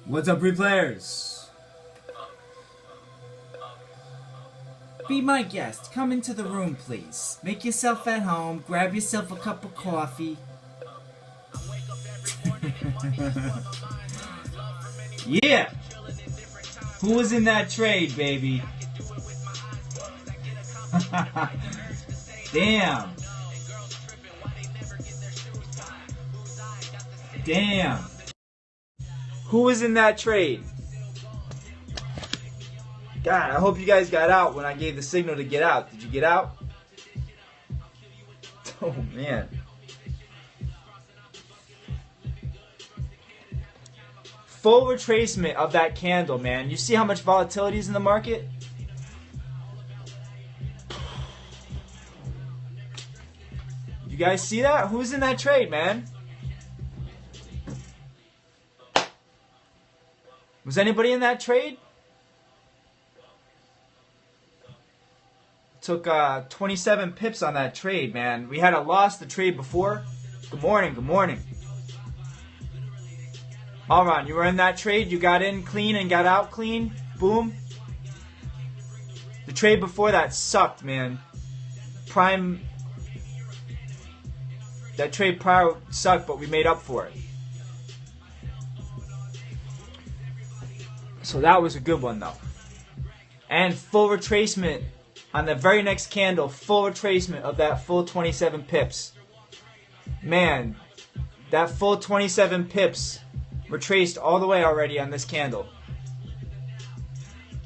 What's up, pre-players? Be my guest. Come into the room, please. Make yourself at home. Grab yourself a cup of coffee. Yeah! Who was in that trade, baby? Damn. Damn. Who was in that trade? God, I hope you guys got out when I gave the signal to get out. Did you get out? Oh, man. Full retracement of that candle, man. You see how much volatility is in the market? You guys see that? Who's in that trade, man? Was anybody in that trade? Took 27 pips on that trade, man. We had a loss the trade before. Good morning, good morning. Alron, you were in that trade. You got in clean and got out clean. Boom. The trade before that sucked, man. That trade prior sucked, but we made up for it. So that was a good one, though. And full retracement on the very next candle. Full retracement of that full 27 pips. Man, that full 27 pips retraced all the way already on this candle.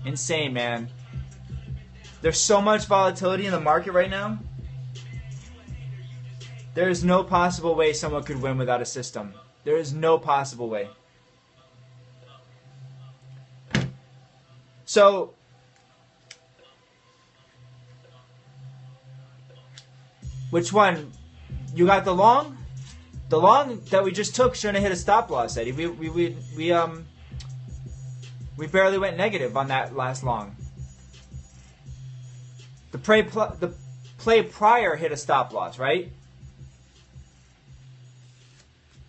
Insane, man. There's so much volatility in the market right now. There is no possible way someone could win without a system. There is no possible way. So, which one? You got the long? The long that we just took shouldn't have hit a stop loss, Eddie. We barely went negative on that last long. The play prior hit a stop loss, right?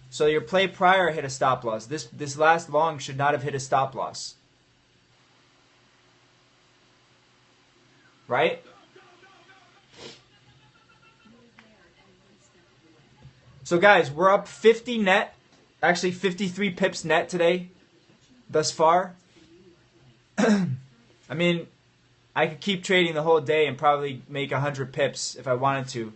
So your play prior hit a stop loss. This last long should not have hit a stop loss. Right? So guys, we're up 50 net, actually 53 pips net today, thus far. I mean, I could keep trading the whole day and probably make 100 pips if I wanted to.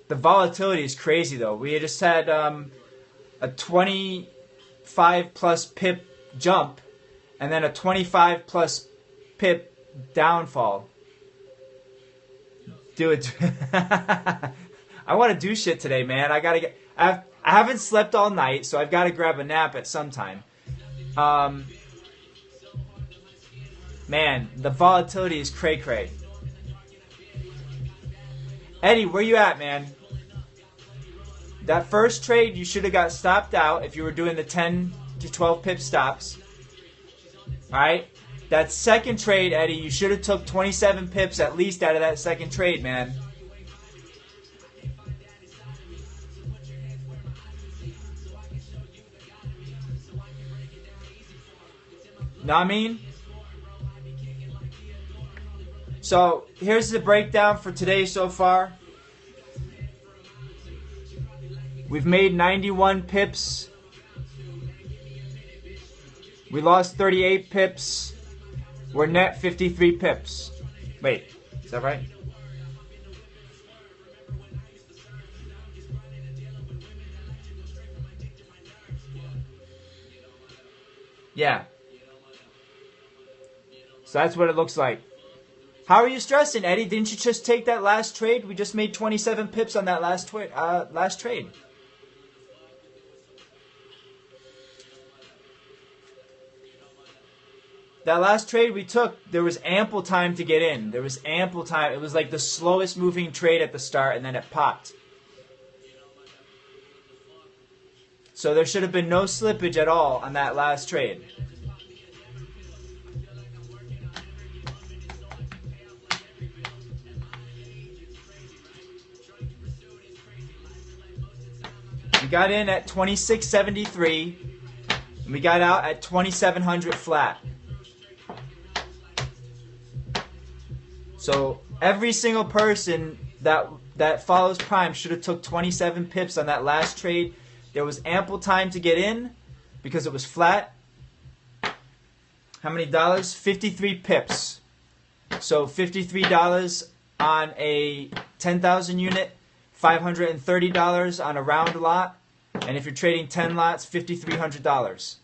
The volatility is crazy though. We just had a 25 plus pip jump and then a 25 plus pip downfall. Dude, I want to do shit today, man. I haven't slept all night, so I've got to grab a nap at some time. Man, the volatility is cray-cray. Eddie, where you at, man? That first trade, you should have got stopped out if you were doing the 10 to 12 pip stops. Alright? That second trade, Eddie, you should have took 27 pips at least out of that second trade, man. Know what I mean? So, here's the breakdown for today so far. We've made 91 pips. We lost 38 pips. We're net 53 pips. Wait, is that right? Yeah. So that's what it looks like. How are you stressing, Eddie? Didn't you just take that last trade? We just made 27 pips on that last trade. That last trade we took, there was ample time to get in. There was ample time. It was like the slowest moving trade at the start, and then it popped. So there should have been no slippage at all on that last trade. We got in at 26.73, and we got out at 2,700 flat. So every single person that follows Prime should have took 27 pips on that last trade. There was ample time to get in because it was flat. How many dollars? 53 pips. So $53 on a 10,000 unit, $530 on a round lot, and if you're trading 10 lots, $5,300.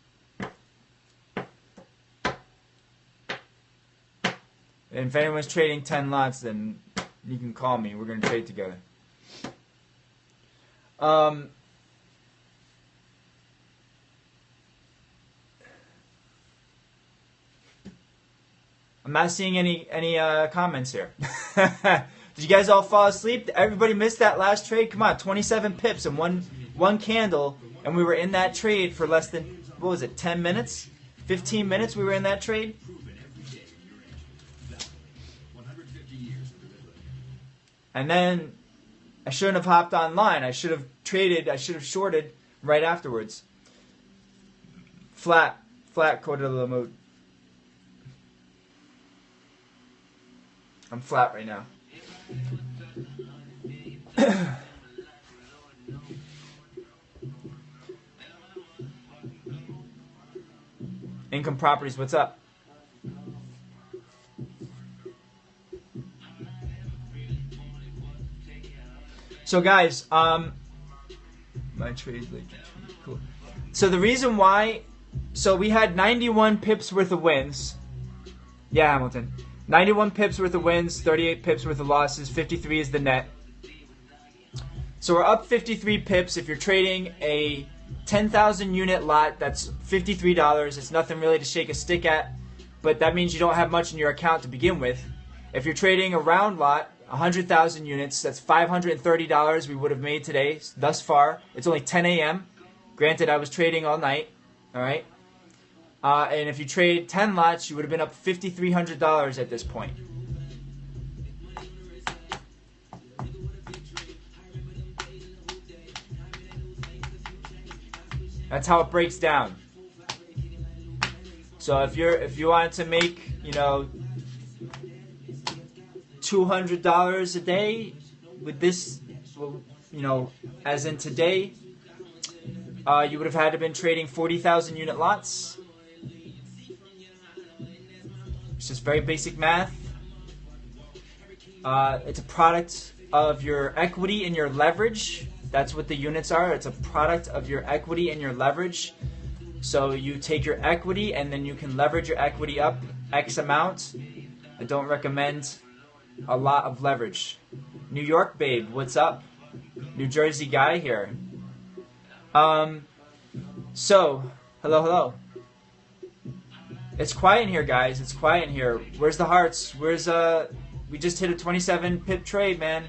And if anyone's trading 10 lots, then you can call me. We're going to trade together. I'm not seeing any comments here. Did you guys all fall asleep? Everybody missed that last trade? Come on, 27 pips and one candle, and we were in that trade for less than, what was it, 10 minutes? 15 minutes we were in that trade? And then I shouldn't have hopped online. I should have traded, I should have shorted right afterwards. Flat quarter of the mood. I'm flat right now. Income properties, what's up? So guys, my trade's like cool. So the reason why, so we had 91 pips worth of wins. Yeah, Hamilton. 91 pips worth of wins, 38 pips worth of losses, 53 is the net. So we're up 53 pips. If you're trading a 10,000 unit lot, that's $53. It's nothing really to shake a stick at, but that means you don't have much in your account to begin with. If you're trading a round lot, 100,000 units, that's $530 we would have made today thus far. It's only 10 a.m. Granted, I was trading all night, all right? And if you trade 10 lots, you would have been up $5,300 at this point. That's how it breaks down. So if you wanted to make, you know, $200 a day with this, you know, as in today, you would have had to been trading 40,000 unit lots. It's just very basic math. It's a product of your equity and your leverage. That's what the units are. It's a product of your equity and your leverage. So you take your equity and then you can leverage your equity up X amount. I don't recommend a lot of leverage. New York babe, what's up? New Jersey guy here. So, hello. It's quiet in here, guys. It's quiet in here. Where's the hearts? Where's we just hit a 27 pip trade, man.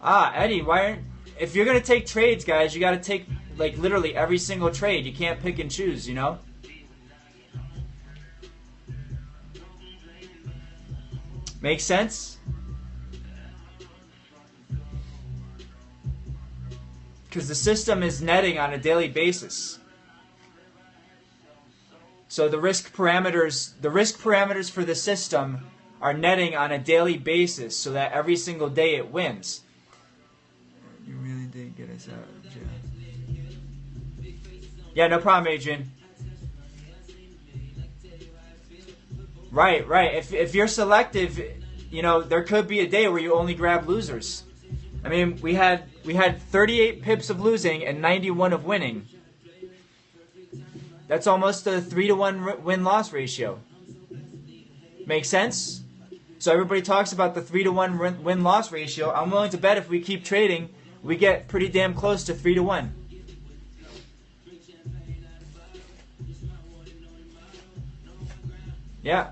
Eddie, why aren't, if you're gonna take trades, guys, you gotta take like literally every single trade. You can't pick and choose, you know? Make sense? Because the system is netting on a daily basis. So the risk parameters for the system are netting on a daily basis so that every single day it wins. You really did get us out of jail. Yeah, no problem, Adrian. Right. If you're selective, you know, there could be a day where you only grab losers. I mean, we had 38 pips of losing and 91 of winning. That's almost a 3-to-1 win-loss ratio. Make sense? So everybody talks about the 3-to-1 win-loss ratio. I'm willing to bet if we keep trading, we get pretty damn close to 3-to-1. Yeah.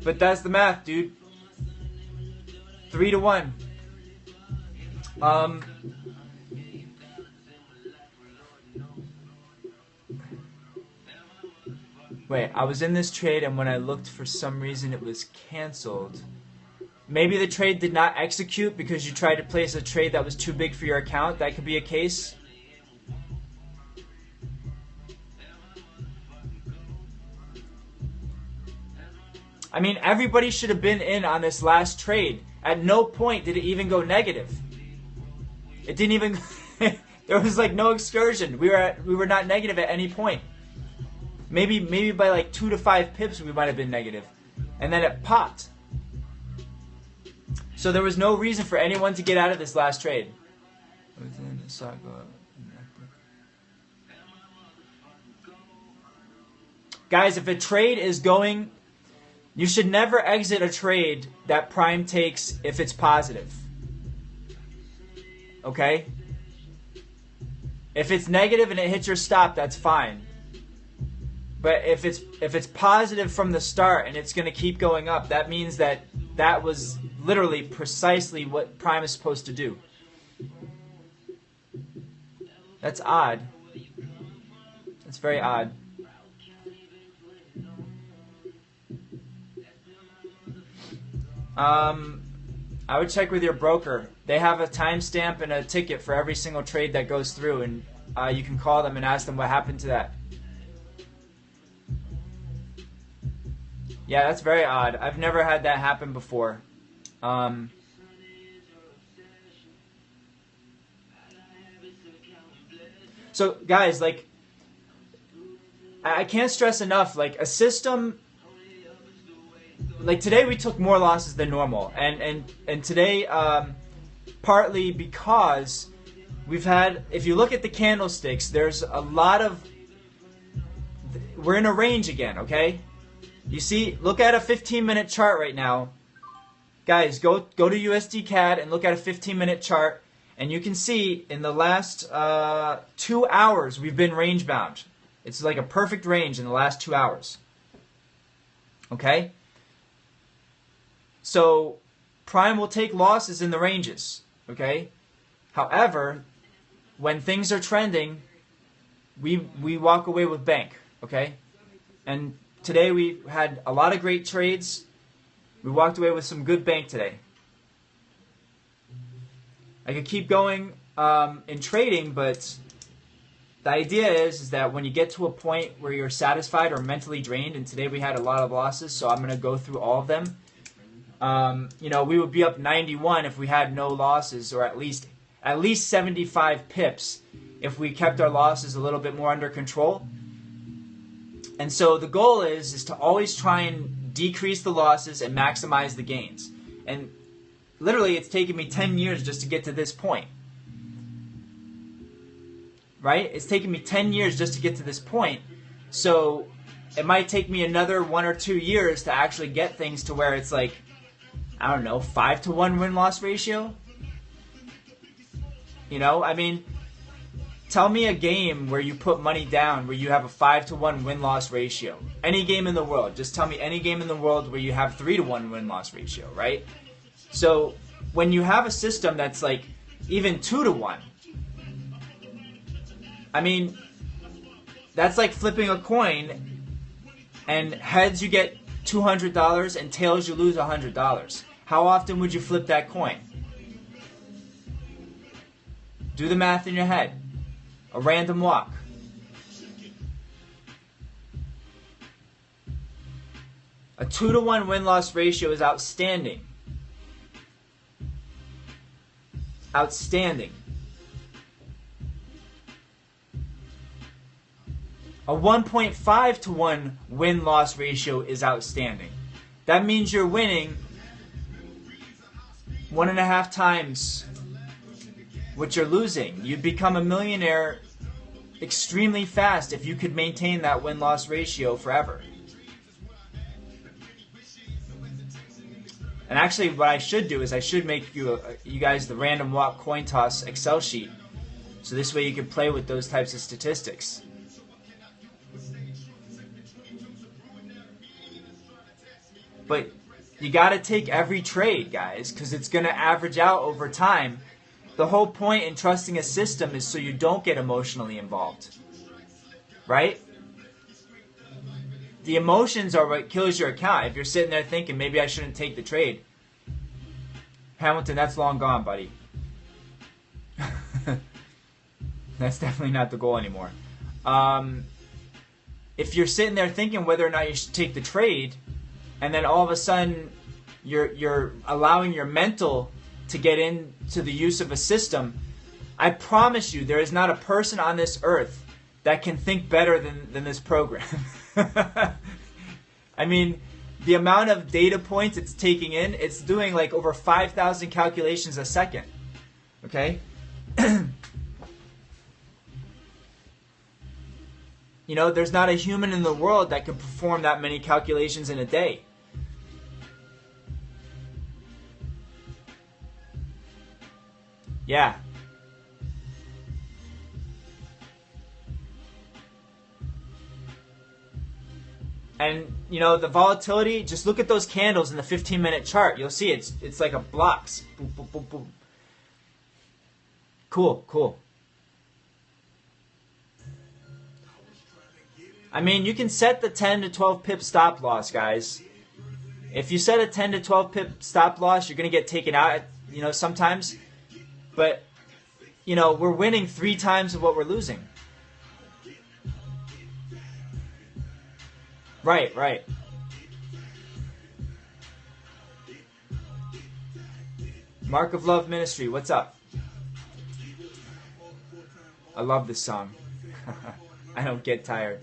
But that's the math, dude. 3-to-1. Wait, I was in this trade and when I looked for some reason it was canceled. Maybe the trade did not execute because you tried to place a trade that was too big for your account. That could be a case. I mean, everybody should have been in on this last trade. At no point did it even go negative. It didn't even... There was like no excursion. We were not negative at any point. Maybe by like 2 to 5 pips we might have been negative. And then it popped. So there was no reason for anyone to get out of this last trade. Guys, if a trade is going, you should never exit a trade that Prime takes if it's positive. Okay? If it's negative and it hits your stop, that's fine. But if it's positive from the start and it's going to keep going up, that means that was literally precisely what Prime is supposed to do. That's odd. That's very odd. I would check with your broker. They have a timestamp and a ticket for every single trade that goes through, and you can call them and ask them what happened to that. Yeah, that's very odd. I've never had that happen before. So, guys, like, I can't stress enough, like, a system... Like, today we took more losses than normal. And today, partly because we've had... If you look at the candlesticks, there's a lot of... We're in a range again, okay? You see, look at a 15-minute chart right now. Guys, go to USD CAD and look at a 15-minute chart, and you can see in the last 2 hours we've been range bound. It's like a perfect range in the last 2 hours. Okay? So Prime will take losses in the ranges. Okay? However, when things are trending, we walk away with bank. Okay? And today we had a lot of great trades. We walked away with some good bank today. I could keep going in trading, but the idea is that when you get to a point where you're satisfied or mentally drained, and today we had a lot of losses, so I'm going to go through all of them. You know, we would be up 91 if we had no losses, or at least 75 pips if we kept our losses a little bit more under control. And so the goal is to always try and decrease the losses and maximize the gains. And literally, it's taken me 10 years just to get to this point. Right? It's taken me 10 years just to get to this point. So it might take me another 1 or 2 years to actually get things to where it's like, I don't know, 5-to-1 win-loss ratio? You know, I mean... Tell me a game where you put money down where you have a 5-to-1 win-loss ratio. Any game in the world. Just tell me any game in the world where you have 3-to-1 win-loss ratio, right? So when you have a system that's like even 2-to-1, I mean, that's like flipping a coin, and heads you get $200 and tails you lose $100. How often would you flip that coin? Do the math in your head. A random walk. A 2-to-1 win-loss ratio is outstanding. Outstanding. A 1.5-to-1 win-loss ratio is outstanding. That means you're winning 1.5 times what you're losing. You'd become a millionaire extremely fast if you could maintain that win-loss ratio forever. And actually, what I should do is I should make you guys the random walk coin toss Excel sheet, so this way you can play with those types of statistics. But you got to take every trade, guys, because it's going to average out over time. The whole point in trusting a system is so you don't get emotionally involved. Right? The emotions are what kills your account. If you're sitting there thinking, maybe I shouldn't take the trade. Hamilton, that's long gone, buddy. That's definitely not the goal anymore. If you're sitting there thinking whether or not you should take the trade, and then all of a sudden you're allowing your mental to get into the use of a system, I promise you there is not a person on this earth that can think better than this program. I mean, the amount of data points it's taking in, it's doing like over 5,000 calculations a second. Okay? You know, there's not a human in the world that can perform that many calculations in a day. Yeah. And, you know, the volatility, just look at those candles in the 15-minute chart. You'll see it's like a blocks. Boom, boom, boom, boom. Cool, cool. I mean, you can set the 10 to 12 pip stop loss, guys. If you set a 10 to 12 pip stop loss, you're going to get taken out, you know, sometimes. But, you know, we're winning 3 times of what we're losing. Right, right. Mark of Love Ministry, what's up? I love this song. I don't get tired.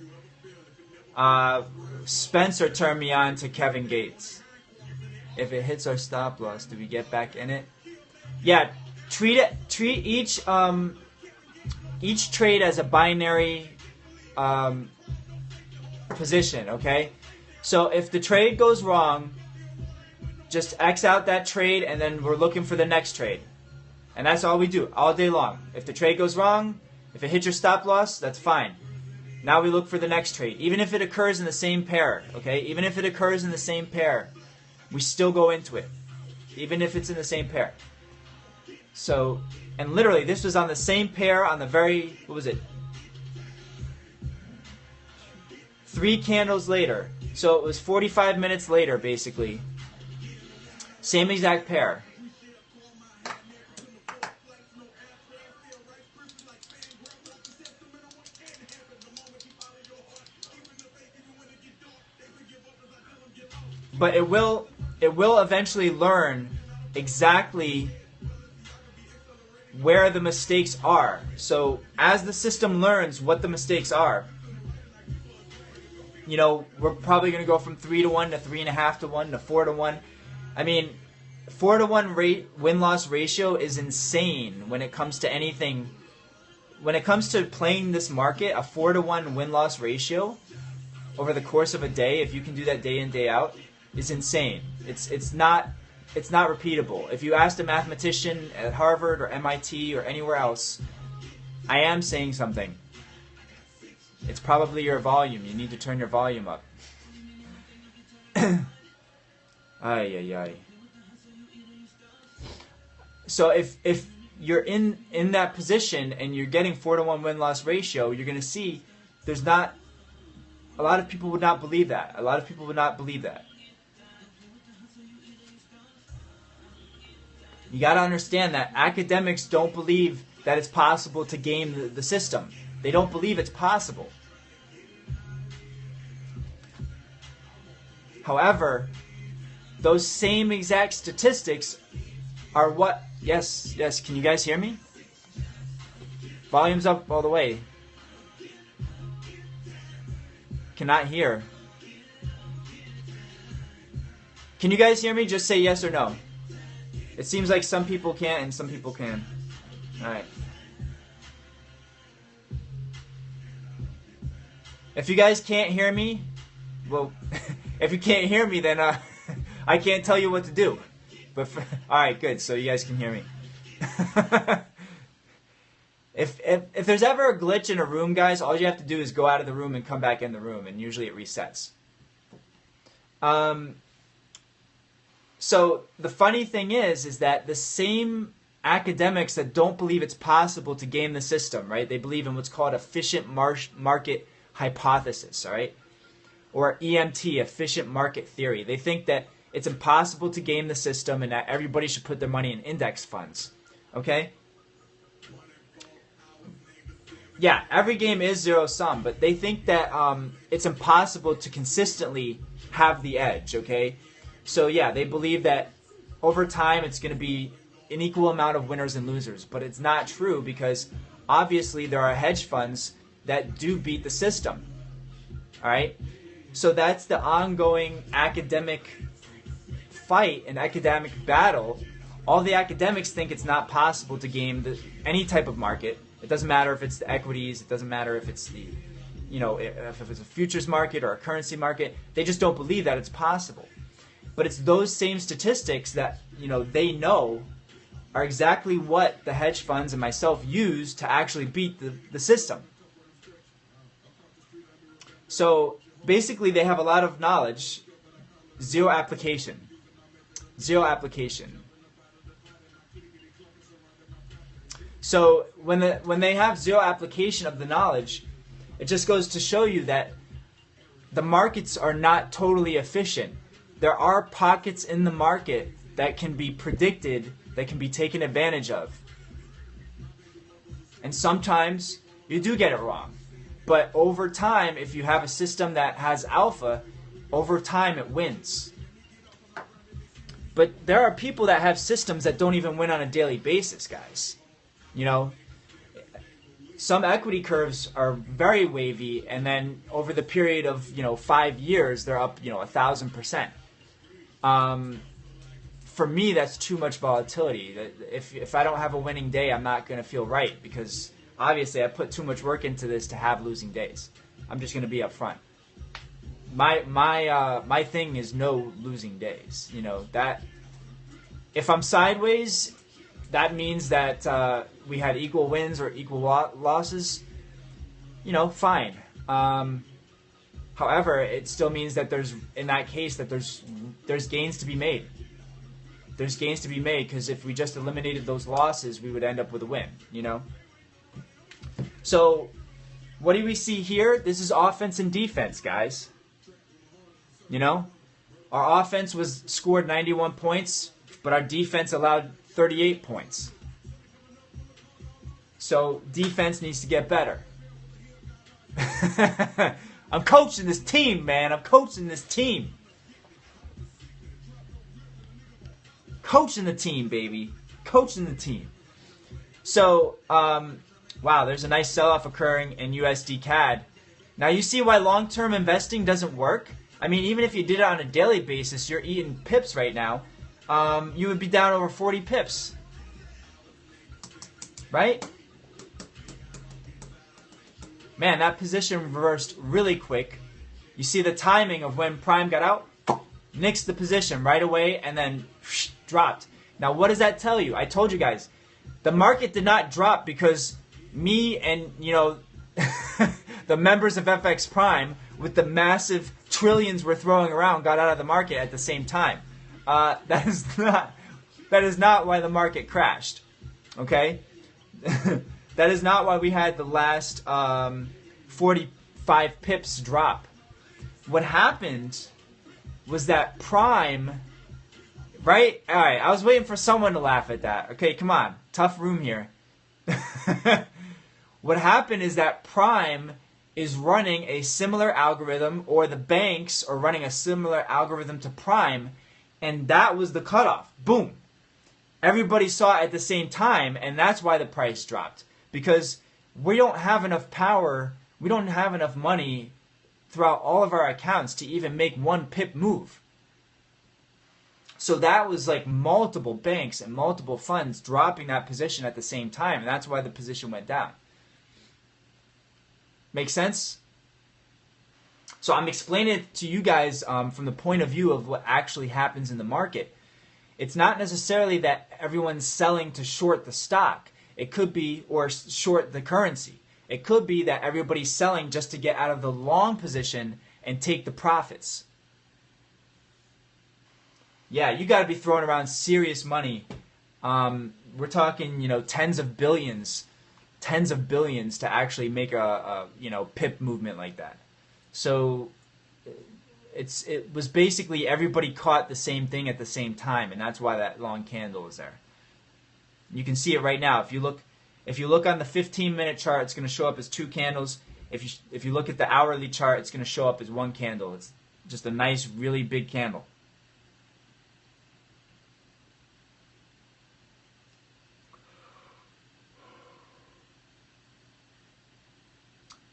Spencer turned me on to Kevin Gates. If it hits our stop loss, do we get back in it? Yeah, treat each trade as a binary position, okay? So if the trade goes wrong, just X out that trade and then we're looking for the next trade. And that's all we do all day long. If the trade goes wrong, if it hits your stop loss, that's fine. Now we look for the next trade. Even if it occurs in the same pair, okay? Even if it occurs in the same pair, we still go into it. Even if it's in the same pair. So, and literally this was on the same pair on the very, what was it? 3 candles later. So it was 45 minutes later, basically. Same exact pair. But it will eventually learn exactly where the mistakes are. So as the system learns what the mistakes are, you know, we're probably going to go from 3 to 1 to 3.5 to 1 to 4 to 1. I mean, 4 to 1 win-loss ratio is insane when it comes to anything. When it comes to playing this market, a 4 to 1 win-loss ratio over the course of a day, if you can do that day in, day out, is insane. It's not repeatable. If you asked a mathematician at Harvard or MIT or anywhere else, I am saying something. It's probably your volume. You need to turn your volume up. Ay, ay, ay. So if you're in that position and you're getting 4 to 1 win-loss ratio, you're going to see there's not, a lot of people would not believe that. A lot of people would not believe that. You got to understand that academics don't believe that it's possible to game the system. They don't believe it's possible. However, those same exact statistics are what... Yes, yes, can you guys hear me? Volume's up all the way. Cannot hear. Can you guys hear me? Just say yes or no. It seems like some people can't and some people can. Alright. If you guys can't hear me, well, if you can't hear me, then I can't tell you what to do. But alright, good. So you guys can hear me. If there's ever a glitch in a room, guys, all you have to do is go out of the room and come back in the room, and usually it resets. So the funny thing is that the same academics that don't believe it's possible to game the system, right? They believe in what's called efficient market hypothesis, all right? Or EMT, efficient market theory. They think that it's impossible to game the system and that everybody should put their money in index funds. Okay? Yeah, every game is zero-sum, but they think that it's impossible to consistently have the edge, okay? So yeah, they believe that over time it's going to be an equal amount of winners and losers, but it's not true because obviously there are hedge funds that do beat the system. All right? So that's the ongoing academic fight and academic battle. All the academics think it's not possible to game any type of market. It doesn't matter if it's the equities, it doesn't matter if it's the, if it's a futures market or a currency market. They just don't believe that it's possible. But it's those same statistics that, they know are exactly what the hedge funds and myself use to actually beat the system. So basically they have a lot of knowledge, zero application. Zero application. So when they have zero application of the knowledge, it just goes to show you that the markets are not totally efficient. There are pockets in the market that can be predicted, that can be taken advantage of. And sometimes you do get it wrong. But over time, if you have a system that has alpha, over time it wins. But there are people that have systems that don't even win on a daily basis, guys. Some equity curves are very wavy, and then over the period of 5 years, they're up 1,000%. For me, that's too much volatility. If I don't have a winning day, I'm not going to feel right because obviously I put too much work into this to have losing days. I'm just going to be upfront. My thing is no losing days. That if I'm sideways, that means that we had equal wins or equal losses. Fine. However, it still means that there's gains to be made. There's gains to be made because if we just eliminated those losses, we would end up with a win. So, what do we see here? This is offense and defense, guys. Our offense was scored 91 points, but our defense allowed 38 points. So defense needs to get better. I'm coaching this team, man. I'm coaching this team. Coaching the team, baby. Coaching the team. So, wow, there's a nice sell-off occurring in USD CAD. Now you see why long-term investing doesn't work? I mean, even if you did it on a daily basis, you're eating pips right now. You would be down over 40 pips. Right? Man, that position reversed really quick. You see the timing of when Prime got out? Nixed the position right away and then dropped. Now, what does that tell you? I told you guys, the market did not drop because me and, the members of FX Prime with the massive trillions we're throwing around got out of the market at the same time. That is not why the market crashed. Okay? That is not why we had the last 45 pips drop. What happened was that Prime, right? All right, I was waiting for someone to laugh at that. Okay, come on. Tough room here. What happened is that Prime is running a similar algorithm, or the banks are running a similar algorithm to Prime, and that was the cutoff. Boom. Everybody saw it at the same time, and that's why the price dropped. Because we don't have enough power, we don't have enough money throughout all of our accounts to even make one pip move. So that was like multiple banks and multiple funds dropping that position at the same time, and that's why the position went down. Make sense? So I'm explaining it to you guys from the point of view of what actually happens in the market. It's not necessarily that everyone's selling to short the stock. It could be, or short the currency. It could be that everybody's selling just to get out of the long position and take the profits. Yeah, you got to be throwing around serious money. We're talking, tens of billions to actually make a pip movement like that. So it was basically everybody caught the same thing at the same time, and that's why that long candle is there. You can see it right now. If you look on the 15-minute chart, it's going to show up as 2 candles. If you look at the hourly chart, it's going to show up as 1 candle. It's just a nice, really big candle.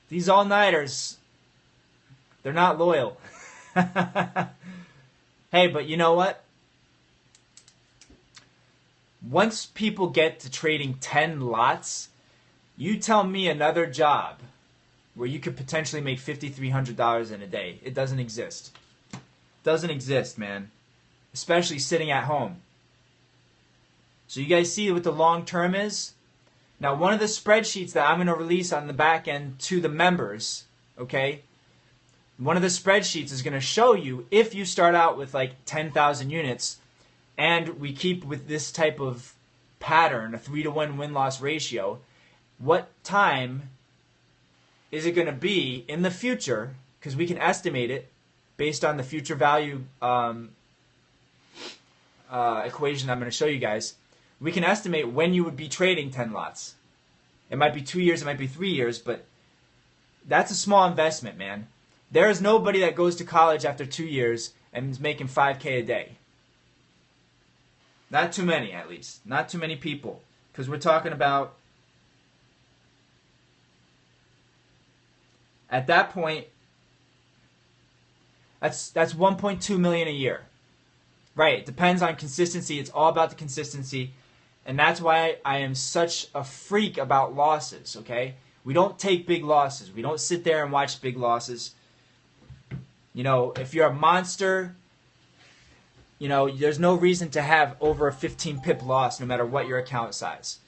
These all-nighters, they're not loyal. Hey, but you know what? Once people get to trading 10 lots, you tell me another job where you could potentially make $5,300 in a day. It doesn't exist. Doesn't exist, man. Especially sitting at home. So you guys see what the long term is? Now, one of the spreadsheets that I'm going to release on the back end to the members, okay? One of the spreadsheets is going to show you if you start out with like 10,000 units and we keep with this type of pattern, a 3-to-1 win-loss ratio, what time is it going to be in the future, because we can estimate it based on the future value equation I'm going to show you guys. We can estimate when you would be trading 10 lots. It might be 2 years, it might be 3 years, but that's a small investment, man. There is nobody that goes to college after 2 years and is making $5K a day. Not too many, at least. Not too many people. Because we're talking about, at that point, that's 1.2 million a year. Right, it depends on consistency. It's all about the consistency. And that's why I am such a freak about losses, okay? We don't take big losses. We don't sit there and watch big losses. You know, if you're a monster, you know, there's no reason to have over a 15 pip loss no matter what your account size.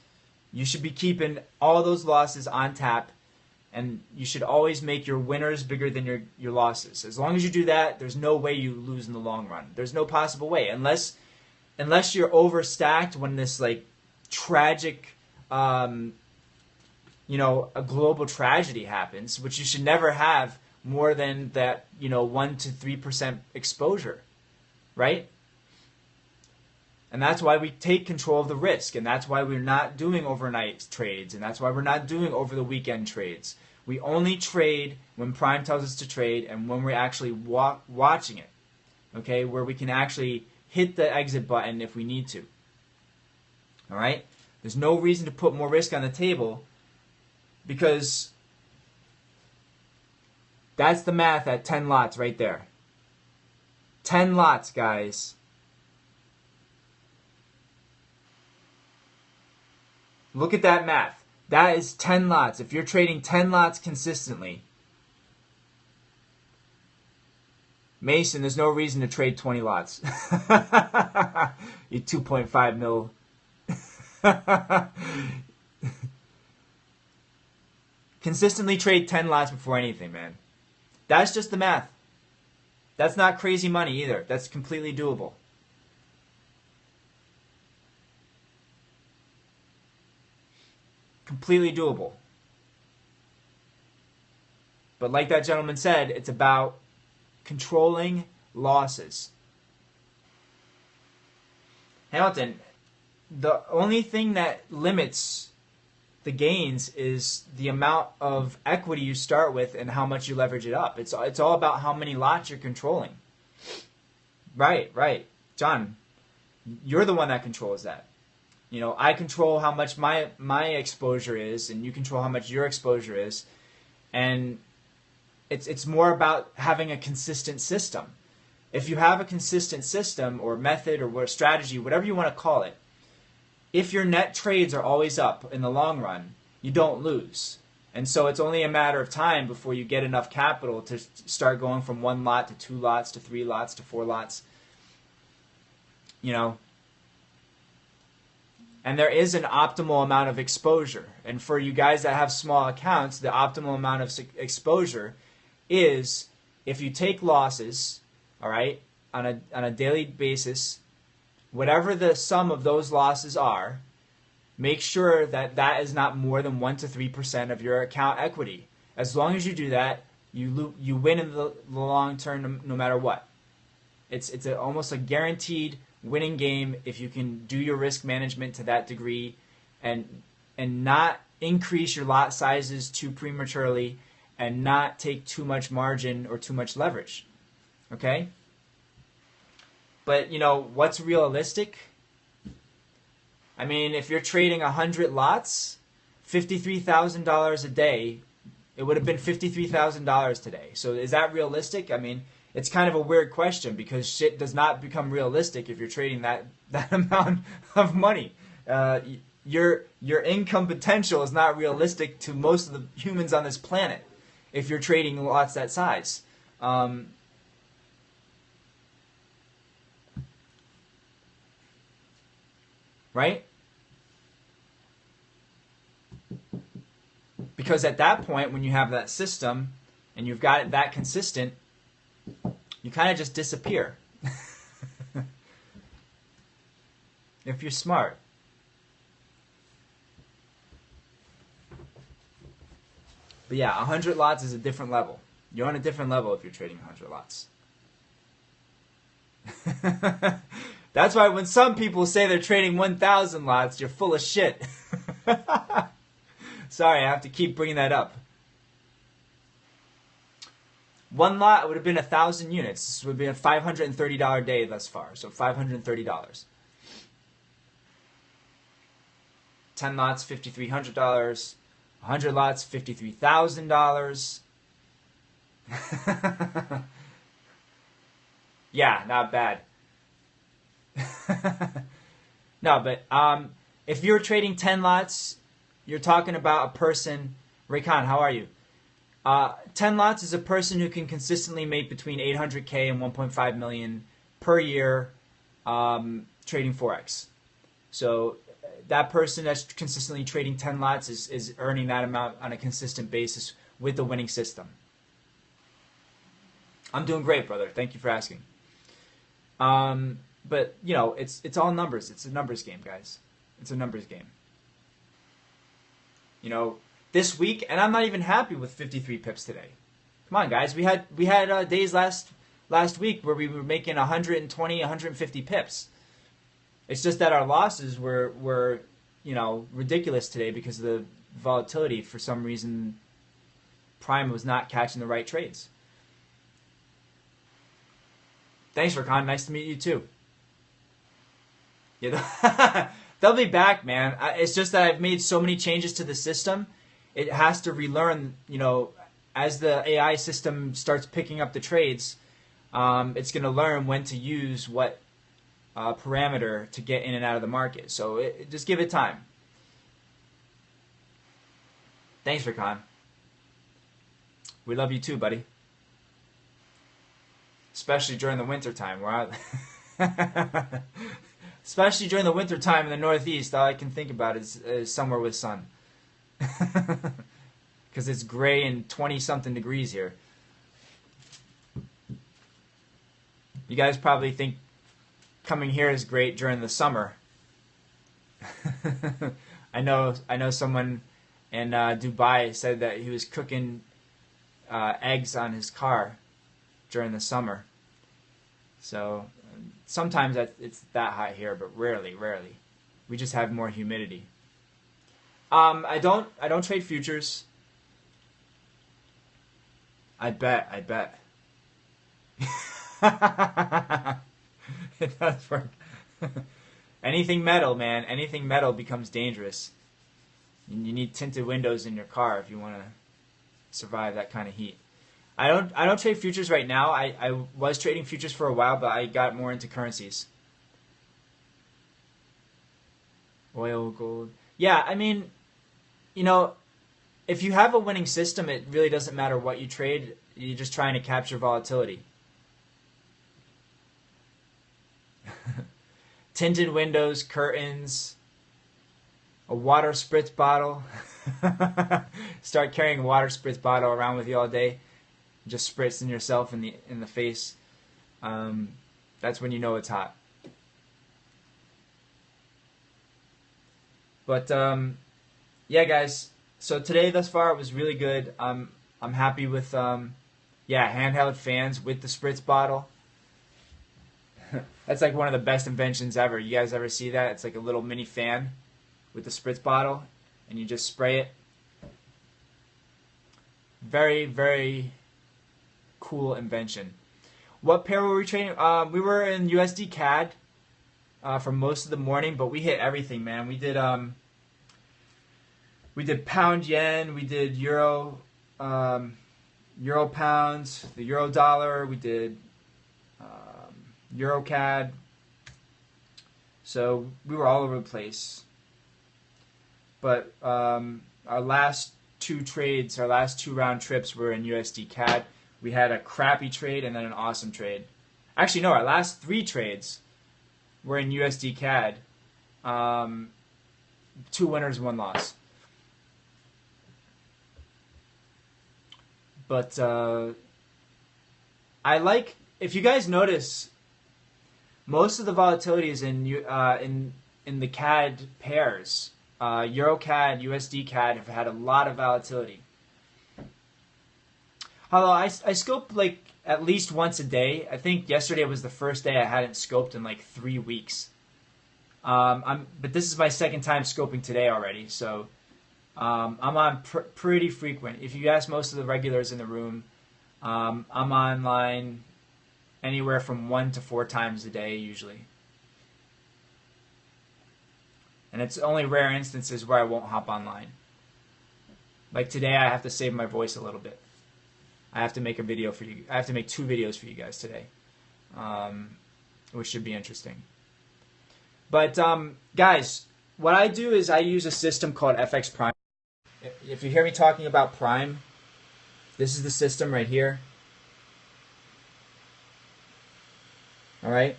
You should be keeping all those losses on tap, and you should always make your winners bigger than your losses. As long as you do that, there's no way you lose in the long run. There's no possible way. Unless you're overstacked when this like tragic, you know, a global tragedy happens, which you should never have more than that, you know, 1 to 3% exposure, right? And that's why we take control of the risk, and that's why we're not doing overnight trades, and that's why we're not doing over the weekend trades. We only trade when Prime tells us to trade and when we're actually watching it, okay, where we can actually hit the exit button if we need to. All right? There's no reason to put more risk on the table because that's the math at 10 lots right there. 10 lots, guys. Look at that math. That is 10 lots. If you're trading 10 lots consistently, Mason, there's no reason to trade 20 lots. You 2.5 mil. Consistently trade 10 lots before anything, man. That's just the math. That's not crazy money either. That's completely doable. Completely doable. But like that gentleman said, it's about controlling losses. Hamilton, the only thing that limits the gains is the amount of equity you start with and how much you leverage it up. It's all about how many lots you're controlling. Right. John, you're the one that controls that. You know, I control how much my exposure is, and you control how much your exposure is. And it's more about having a consistent system. If you have a consistent system or method or strategy, whatever you want to call it, if your net trades are always up in the long run, you don't lose. And so it's only a matter of time before you get enough capital to start going from 1 lot to 2 lots to 3 lots to 4 lots. You know, and there is an optimal amount of exposure. And for you guys that have small accounts, the optimal amount of exposure is if you take losses, all right, on a daily basis, whatever the sum of those losses are, make sure that that is not more than 1 to 3% of your account equity. As long as you do that, You win in the long term no matter what. It's almost a guaranteed winning game if you can do your risk management to that degree, and not increase your lot sizes too prematurely, and not take too much margin or too much leverage. Okay? But what's realistic? I mean, if you're trading 100 lots, $53,000 a day, it would have been $53,000 today. So is that realistic? I mean, it's kind of a weird question because shit does not become realistic if you're trading that amount of money. Your income potential is not realistic to most of the humans on this planet if you're trading lots that size. Right? Because at that point, when you have that system and you've got it that consistent, you kind of just disappear. If you're smart. But yeah, 100 lots is a different level. You're on a different level if you're trading 100 lots. That's why when some people say they're trading 1,000 lots, you're full of shit. Sorry, I have to keep bringing that up. One lot would have been 1,000 units. This would have been a $530 day thus far. So $530. 10 lots, $5,300. 100 lots, $53,000. Yeah, not bad. No, but if you're trading 10 lots, you're talking about a person. Raycon, how are you? 10 lots is a person who can consistently make between 800K and 1.5 million per year trading Forex. So that person that's consistently trading 10 lots is earning that amount on a consistent basis with the winning system. I'm doing great, brother. Thank you for asking. But it's all numbers. It's a numbers game, guys. It's a numbers game. This week, and I'm not even happy with 53 pips today. Come on, guys. We had days last week where we were making 120, 150 pips. It's just that our losses were ridiculous today because of the volatility. For some reason, Prime was not catching the right trades. Thanks, Rakan. Nice to meet you too. Yeah, they'll be back, man. It's just that I've made so many changes to the system. It has to relearn, as the AI system starts picking up the trades, it's going to learn when to use what parameter to get in and out of the market. So just give it time. Thanks, Rakan. We love you too, buddy. Especially during the winter time, especially during the winter time in the Northeast, all I can think about is somewhere with sun. Because it's gray and 20-something degrees here. You guys probably think coming here is great during the summer. I know someone in Dubai said that he was cooking eggs on his car during the summer. So sometimes it's that hot here, but rarely. We just have more humidity. I don't trade futures. I bet. It does work. Anything metal, man. Anything metal becomes dangerous. And you need tinted windows in your car if you want to survive that kind of heat. I don't trade futures right now. I was trading futures for a while, but I got more into currencies. Oil, gold. Yeah, I mean, if you have a winning system, it really doesn't matter what you trade. You're just trying to capture volatility. Tinted windows, curtains, a water spritz bottle. Start carrying a water spritz bottle around with you all day. Just spritzing yourself in the face. That's when you know it's hot. But yeah, guys. So today, thus far, it was really good. I'm happy with Yeah, handheld fans with the spritz bottle. That's like one of the best inventions ever. You guys ever see that? It's like a little mini fan with the spritz bottle, and you just spray it. Very, very cool invention. What pair were we trading? We were in USD CAD for most of the morning, but we hit everything, man. We did pound yen, we did euro pounds, the euro dollar, we did euro CAD. So we were all over the place. But our last two trades, our last two round trips were in USD CAD. We had a crappy trade and then an awesome trade. Actually, no, our last three trades were in USD CAD. Two winners, one loss. But I like, if you guys notice, most of the volatility is in the CAD pairs. Euro CAD, USD CAD have had a lot of volatility. Although I scope like at least once a day. I think yesterday was the first day I hadn't scoped in like 3 weeks. But this is my second time scoping today already, so I'm on pretty frequent. If you ask most of the regulars in the room, I'm online anywhere from 1 to 4 times a day usually. And it's only rare instances where I won't hop online. Like today, I have to save my voice a little bit. I have to make a video for you. I have to make 2 videos for you guys today, which should be interesting. But guys, what I do is I use a system called FX Prime. If you hear me talking about Prime, this is the system right here. All right.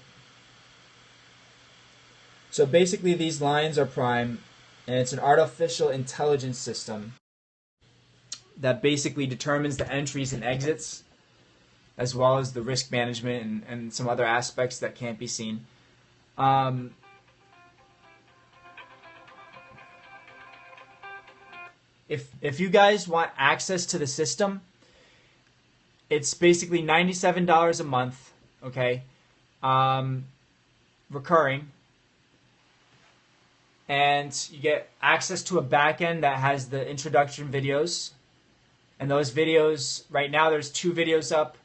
So basically these lines are Prime, and it's an artificial intelligence system that basically determines the entries and exits, as well as the risk management and some other aspects that can't be seen. If you guys want access to the system, it's basically $97 a month, okay, recurring. And you get access to a backend that has the introduction videos. And those videos, right now there's 2 videos up.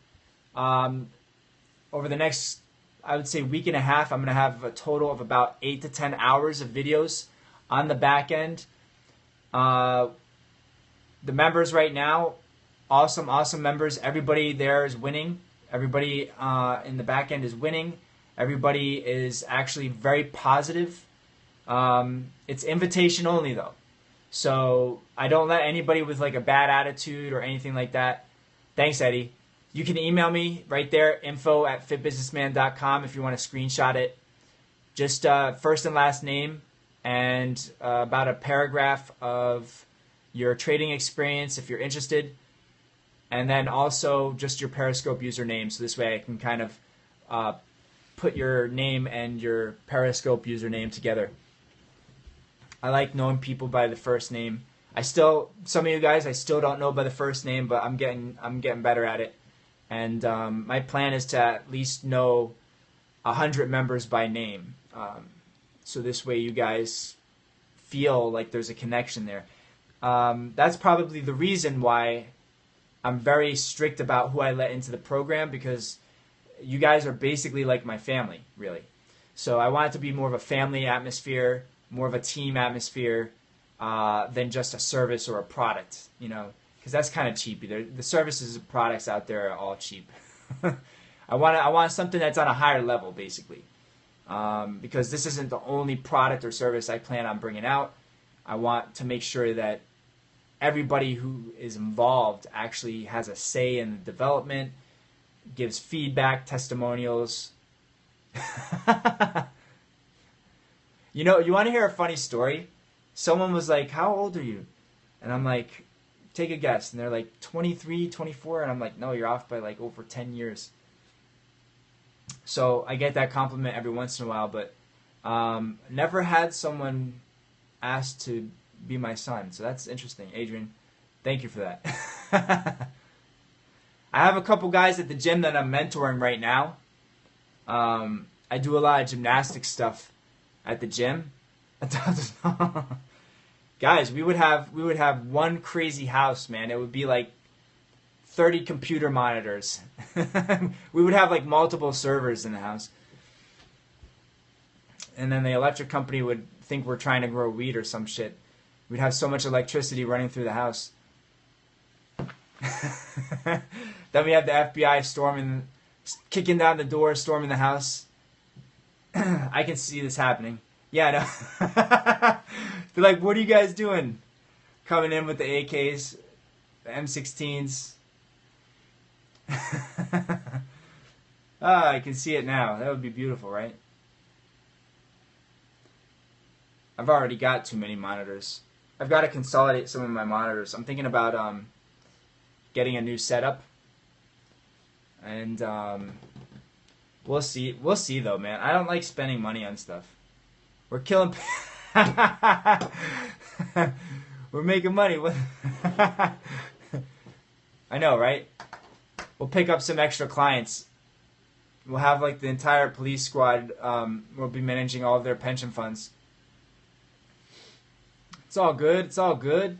Over the next, I would say, week and a half, I'm going to have a total of about 8 to 10 hours of videos on the backend. The members right now, awesome members. Everybody there is winning. Everybody in the backend is winning. Everybody is actually very positive. It's invitation only though. So I don't let anybody with like a bad attitude or anything like that. Thanks, Eddie. You can email me right there, info@fitbusinessman.com if you want to screenshot it. Just first and last name and about a paragraph of your trading experience if you're interested. And then also just your Periscope username. So this way I can kind of put your name and your Periscope username together. I like knowing people by the first name. Some of you guys I still don't know by the first name, but I'm getting better at it. And my plan is to at least know 100 members by name. So this way you guys feel like there's a connection there. That's probably the reason why I'm very strict about who I let into the program, because you guys are basically like my family, really. So I want it to be more of a family atmosphere, more of a team atmosphere than just a service or a product, you know, because that's kind of cheap. The services and products out there are all cheap. I want something that's on a higher level, basically, because this isn't the only product or service I plan on bringing out. I want to make sure that everybody who is involved actually has a say in the development, gives feedback, testimonials. You know, you want to hear a funny story? Someone was like, "How old are you?" And I'm like, "Take a guess." And they're like, 23, 24. And I'm like, "No, you're off by like over 10 years. So I get that compliment every once in a while, but never had someone ask to be my son. So that's interesting. Adrian, thank you for that. I have a couple guys at the gym that I'm mentoring right now. I do a lot of gymnastics stuff at the gym. Guys, we would have one crazy house, man. It would be like 30 computer monitors. We would have like multiple servers in the house. And then the electric company would think we're trying to grow weed or some shit. We'd have so much electricity running through the house. Then we have the FBI storming, kicking down the door, storming the house. I can see this happening. Yeah, I know. They're like, what are you guys doing? Coming in with the AKs, the M16s. I can see it now. That would be beautiful, right? I've already got too many monitors. I've got to consolidate some of my monitors. I'm thinking about getting a new setup. And we'll see. We'll see, though, man. I don't like spending money on stuff. We're killing... We're making money. I know, right? We'll pick up some extra clients. We'll have like the entire police squad. We'll be managing all of their pension funds. It's all good. It's all good.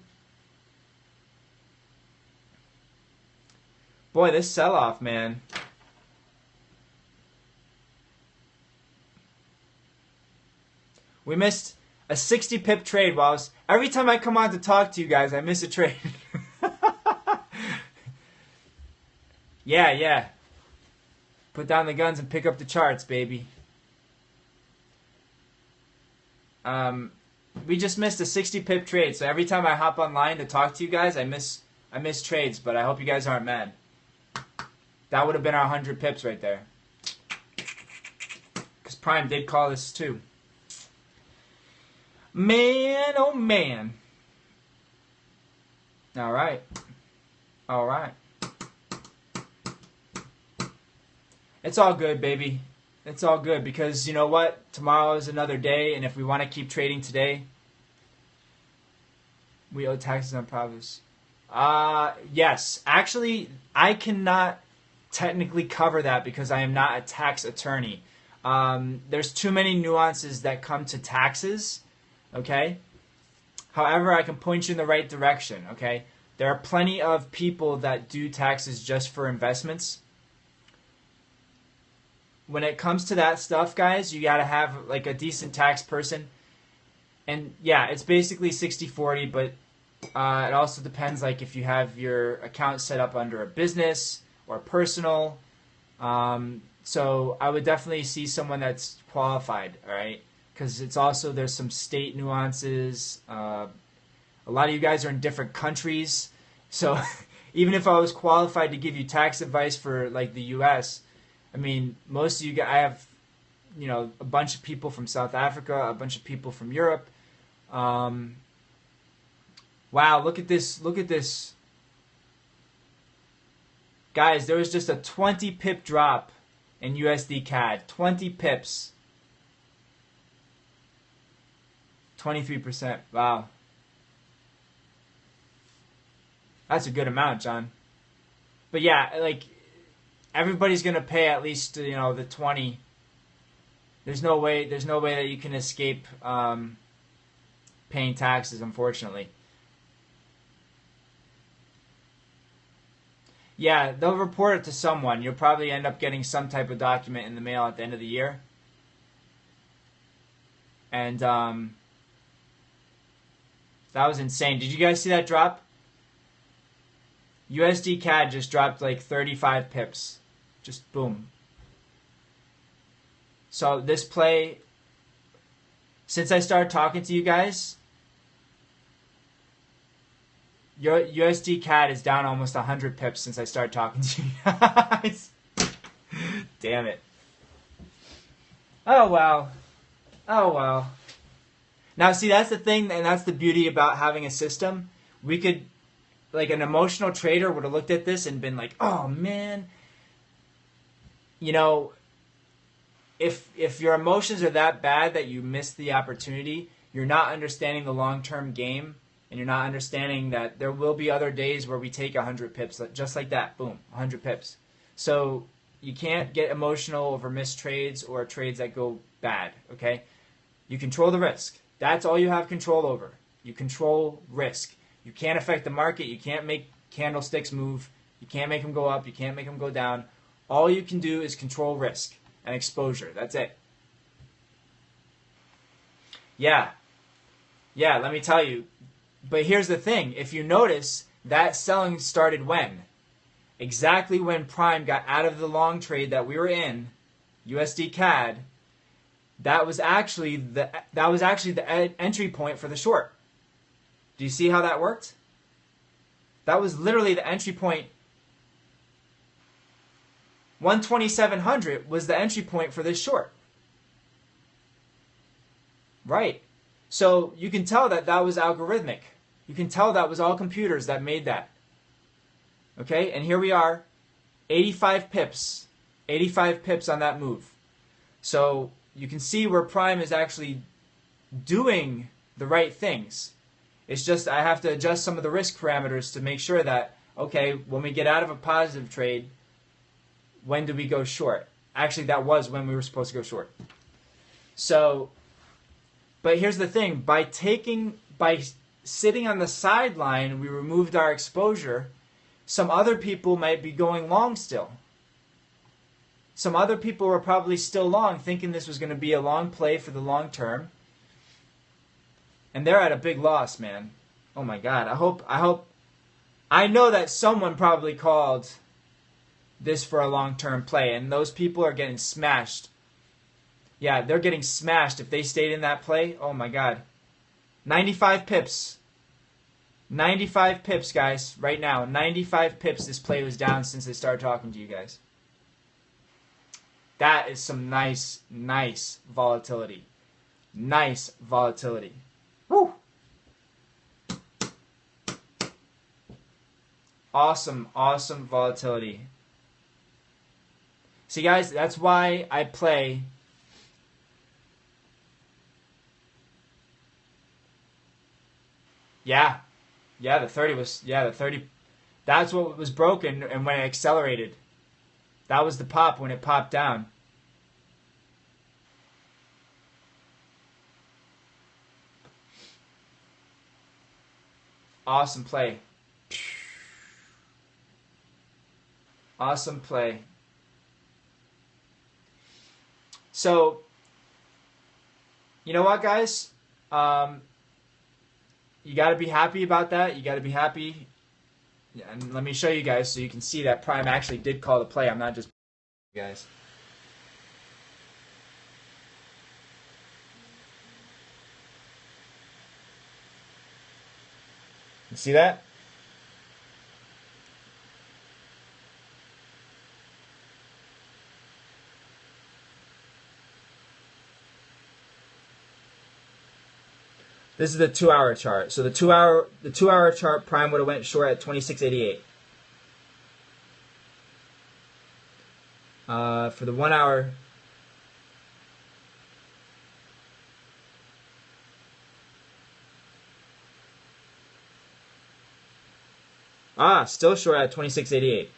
Boy, this sell-off, man. We missed a 60 pip trade while every time I come on to talk to you guys, I miss a trade. Yeah. Put down the guns and pick up the charts, baby. We just missed a 60 pip trade, so every time I hop online to talk to you guys, I miss trades, but I hope you guys aren't mad. That would have been our 100 pips right there. Because Prime did call this too. Man, oh man. All right. It's all good, baby. It's all good because you know what? Tomorrow is another day, and if we want to keep trading today, we owe taxes on profits. Yes. Actually, I cannot technically cover that because I am not a tax attorney. There's too many nuances that come to taxes. Okay? However, I can point you in the right direction, okay? There are plenty of people that do taxes just for investments. When it comes to that stuff, guys, you got to have like a decent tax person. And yeah, it's basically 60-40, but it also depends like if you have your account set up under a business or personal. So I would definitely see someone that's qualified, all right? Because it's also, there's some state nuances. A lot of you guys are in different countries. So even if I was qualified to give you tax advice for like the U.S., I mean, most of you guys, I have, you know, a bunch of people from South Africa, a bunch of people from Europe. Wow, look at this. Look at this. Guys, there was just a 20 pip drop in USD CAD. 20 pips. 23%. Wow. That's a good amount, John. But yeah, like, everybody's going to pay at least, you know, the 20. There's no way that you can escape paying taxes, unfortunately. Yeah, they'll report it to someone. You'll probably end up getting some type of document in the mail at the end of the year. And that was insane. Did you guys see that drop? USD CAD just dropped like 35 pips. Just boom. So this play, since I started talking to you guys, your USD CAD is down almost 100 pips since I started talking to you guys. Damn it. Oh well. Oh well. Now see, that's the thing, and that's the beauty about having a system. We could, like, an emotional trader would have looked at this and been like, oh man, you know, if your emotions are that bad that you miss the opportunity, you're not understanding the long-term game, and you're not understanding that there will be other days where we take 100 pips, just like that, boom, 100 pips. So you can't get emotional over missed trades or trades that go bad, okay? You control the risk. That's all you have control over. You control risk. You can't affect the market. You can't make candlesticks move. You can't make them go up. You can't make them go down. All you can do is control risk and exposure. That's it. Yeah, let me tell you. But here's the thing. If you notice, that selling started when? Exactly when Prime got out of the long trade that we were in, USD CAD. That was actually the entry point for the short. Do you see how that worked? That was literally the entry point. 12700 was the entry point for this short. Right. So you can tell that that was algorithmic. You can tell that was all computers that made that. Okay, and here we are, 85 pips. 85 pips on that move. So you can see where Prime is actually doing the right things. It's just I have to adjust some of the risk parameters to make sure that, okay, when we get out of a positive trade, when do we go short? Actually, that was when we were supposed to go short. So, but here's the thing. By sitting on the sideline, we removed our exposure. Some other people might be going long still. Some other people were probably still long, thinking this was going to be a long play for the long term. And they're at a big loss, man. Oh my God. I know that someone probably called this for a long-term play, and those people are getting smashed. Yeah, they're getting smashed if they stayed in that play. Oh my God. 95 pips. 95 pips, guys, right now. 95 pips this play was down since I started talking to you guys. That is some nice volatility. Nice volatility. Woo! Awesome volatility. See, guys, that's why I play. Yeah, the 30 was, the 30, that's what was broken, and when it accelerated. That was the pop when it popped down. Awesome play. Awesome play. So, you know what, guys? You got to be happy about that. You got to be happy. And let me show you guys so you can see that Prime actually did call the play. I'm not just guys. You see that? This is the 2-hour chart. So the 2-hour chart, Prime would have went short at 26.88. For the 1 hour, still short at 26.88.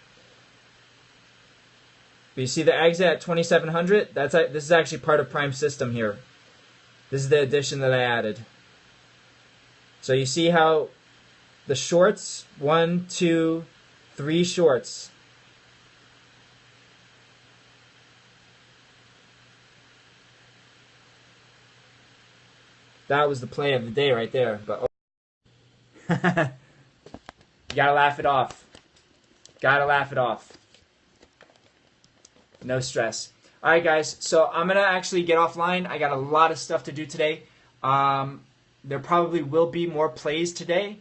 But you see the exit at 2,700. This is actually part of Prime's system here. This is the addition that I added. So you see how the shorts, 1, 2, 3 shorts. That was the play of the day right there. But you gotta laugh it off. Gotta laugh it off. No stress. All right, guys. So I'm gonna actually get offline. I got a lot of stuff to do today. There probably will be more plays today.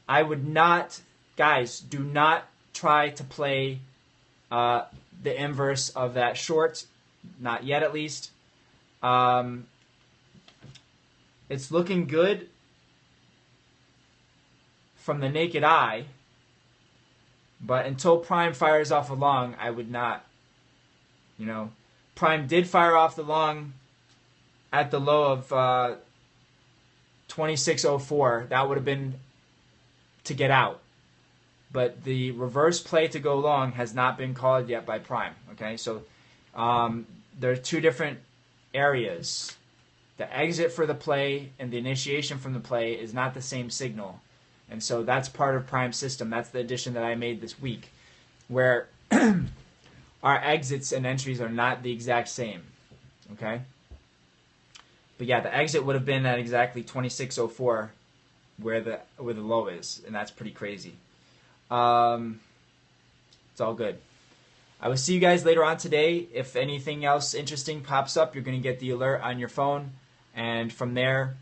I would not, guys, do not try to play the inverse of that short. Not yet, at least. It's looking good from the naked eye. But until Prime fires off a long, I would not, Prime did fire off the long at the low of 2604, that would have been to get out. But the reverse play to go long has not been called yet by Prime. Okay, so there are two different areas. The exit for the play and the initiation from the play is not the same signal. And so that's part of Prime's system. That's the addition that I made this week, where our exits and entries are not the exact same. Okay? But yeah, the exit would have been at exactly 2604 where the low is, and that's pretty crazy. It's all good. I will see you guys later on today. If anything else interesting pops up, you're going to get the alert on your phone. And from there,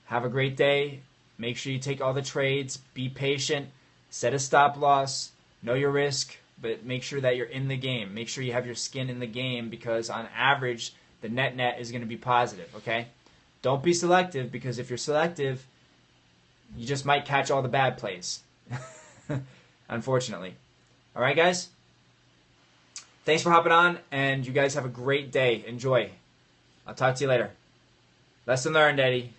have a great day. Make sure you take all the trades. Be patient. Set a stop loss. Know your risk, but make sure that you're in the game. Make sure you have your skin in the game, because on average, the net is going to be positive, okay? Don't be selective, because if you're selective, you just might catch all the bad plays, unfortunately. All right, guys? Thanks for hopping on, and you guys have a great day. Enjoy. I'll talk to you later. Lesson learned, Eddie.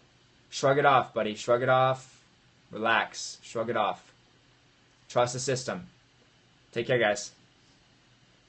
Shrug it off, buddy. Shrug it off. Relax. Shrug it off. Trust the system. Take care, guys.